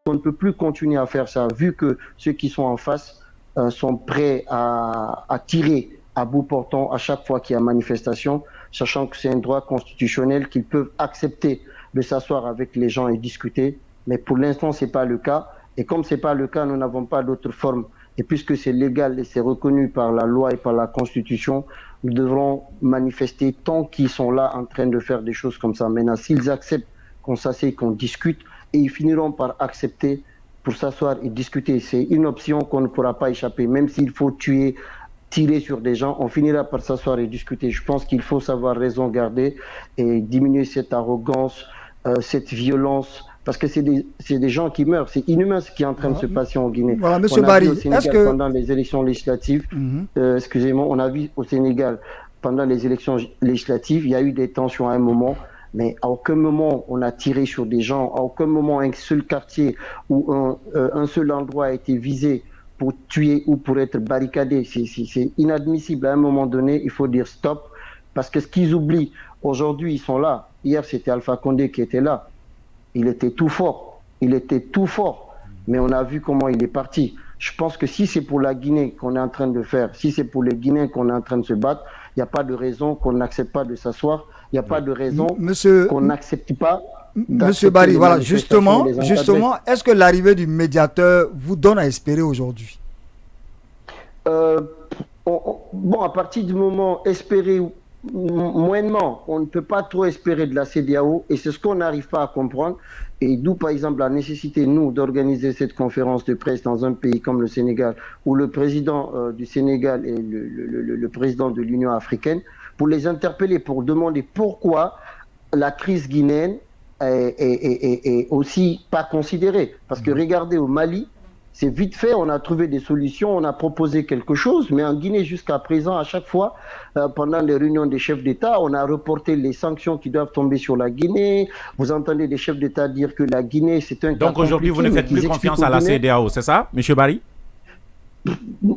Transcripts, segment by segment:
qu'on ne peut plus continuer à faire ça, vu que ceux qui sont en face sont prêts à tirer à bout portant à chaque fois qu'il y a manifestation, sachant que c'est un droit constitutionnel qu'ils peuvent accepter de s'asseoir avec les gens et discuter. Mais pour l'instant, ce n'est pas le cas. Et comme ce n'est pas le cas, nous n'avons pas d'autre forme. Et puisque c'est légal et c'est reconnu par la loi et par la Constitution, nous devrons manifester tant qu'ils sont là en train de faire des choses comme ça. Maintenant, s'ils acceptent qu'on s'assied, qu'on discute, et ils finiront par accepter pour s'asseoir et discuter. C'est une option qu'on ne pourra pas échapper. Même s'il faut tuer, tirer sur des gens, on finira par s'asseoir et discuter. Je pense qu'il faut savoir raison garder et diminuer cette arrogance, cette violence, parce que c'est des gens qui meurent. C'est inhumain ce qui est en train de se passer en Guinée. Voilà, Monsieur Barry, est-ce que pendant les élections législatives, excusez-moi, on a vu au Sénégal pendant les élections législatives, il y a eu des tensions à un moment, mais à aucun moment on a tiré sur des gens, à aucun moment un seul quartier ou un seul endroit a été visé pour tuer ou pour être barricadé. C'est inadmissible. À un moment donné, il faut dire stop, parce que ce qu'ils oublient, aujourd'hui, ils sont là. Hier, c'était Alpha Condé qui était là. Il était tout fort. Il était tout fort. Mais on a vu comment il est parti. Je pense que si c'est pour la Guinée qu'on est en train de faire, si c'est pour les Guinéens qu'on est en train de se battre, il n'y a pas de raison qu'on n'accepte pas de s'asseoir. Il n'y a pas de raison qu'on n'accepte pas. Monsieur Barry, voilà, justement, est-ce que l'arrivée du médiateur vous donne à espérer aujourd'hui? Bon, à partir du moment espérer, moyennement, on ne peut pas trop espérer de la CEDEAO et c'est ce qu'on n'arrive pas à comprendre. Et d'où, par exemple, la nécessité, nous, d'organiser cette conférence de presse dans un pays comme le Sénégal, où le président du Sénégal est le président de l'Union africaine, pour les interpeller, pour demander pourquoi la crise guinéenne est aussi pas considérée. Parce que regardez, au Mali, c'est vite fait, on a trouvé des solutions, on a proposé quelque chose, mais en Guinée, jusqu'à présent, à chaque fois, pendant les réunions des chefs d'État, on a reporté les sanctions qui doivent tomber sur la Guinée. Vous entendez des chefs d'État dire que la Guinée, c'est un cas Donc aujourd'hui, vous ne faites plus confiance à la CEDEAO, c'est ça, M. Barry?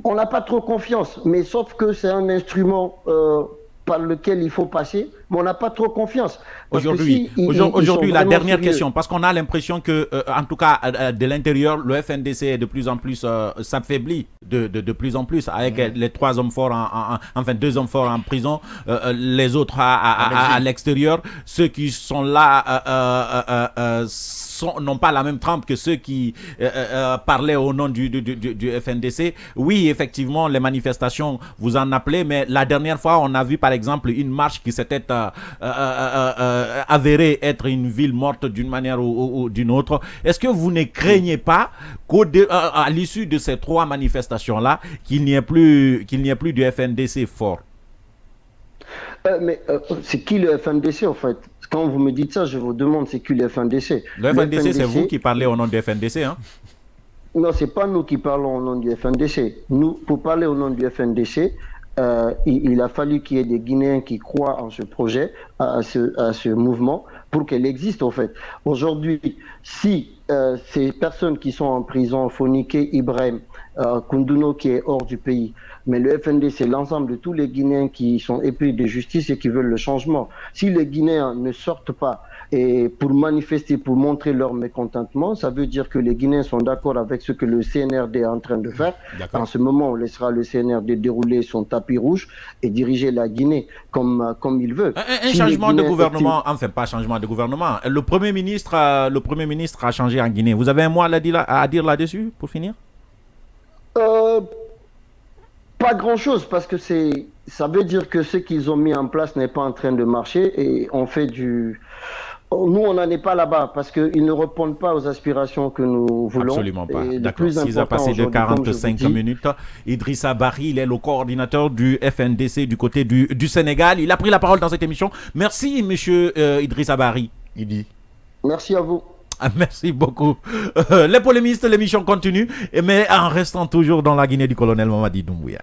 On n'a pas trop confiance, mais sauf que c'est un instrument par lequel il faut passer, mais on n'a pas trop confiance. Aujourd'hui, la dernière question, parce qu'on a l'impression que, en tout cas, de l'intérieur, le FNDC est de plus en plus s'affaiblit, de plus en plus, avec les trois hommes forts, enfin 2 hommes forts en prison, les autres à l'extérieur. Ceux qui sont là n'ont pas la même trempe que ceux qui parlaient au nom du FNDC. Oui, effectivement, les manifestations, vous en appelez, mais la dernière fois, on a vu par exemple une marche qui s'était avérée être une ville morte d'une manière ou d'une autre. Est-ce que vous ne craignez pas qu'à l'issue de ces 3 manifestations-là, qu'il n'y ait plus du FNDC fort? Mais c'est qui le FNDC en fait? Quand vous me dites ça, je vous demande c'est qui le FNDC? Le FNDC, c'est vous qui parlez au nom du FNDC, hein? Non, c'est pas nous qui parlons au nom du FNDC. Nous, pour parler au nom du FNDC, il a fallu qu'il y ait des Guinéens qui croient en ce projet, à ce mouvement, pour qu'elle existe en fait. Aujourd'hui, si ces personnes qui sont en prison, Fonike, Ibrahim, Koundouno qui est hors du pays, mais le FND, c'est l'ensemble de tous les Guinéens qui sont épris de justice et qui veulent le changement. Si les Guinéens ne sortent pas et pour manifester, pour montrer leur mécontentement, ça veut dire que les Guinéens sont d'accord avec ce que le CNRD est en train de faire. En ce moment, on laissera le CNRD dérouler son tapis rouge et diriger la Guinée comme il veut. Un changement de gouvernement, enfin pas changement de gouvernement. Le Premier ministre a changé en Guinée. Vous avez un mot à dire là-dessus pour finir? Pas grand-chose, parce que ça veut dire que ce qu'ils ont mis en place n'est pas en train de marcher et on fait du... Nous, on n'en est pas là-bas parce qu'ils ne répondent pas aux aspirations que nous voulons. Absolument pas. D'accord. 6 a passé de 45 minutes. Idrissa Barry, il est le coordinateur du FNDC du côté du Sénégal. Il a pris la parole dans cette émission. Merci, monsieur Idrissa Barry. Merci à vous. Merci beaucoup. Les polémistes, l'émission continue, mais en restant toujours dans la Guinée du colonel Mamadi Doumbouya.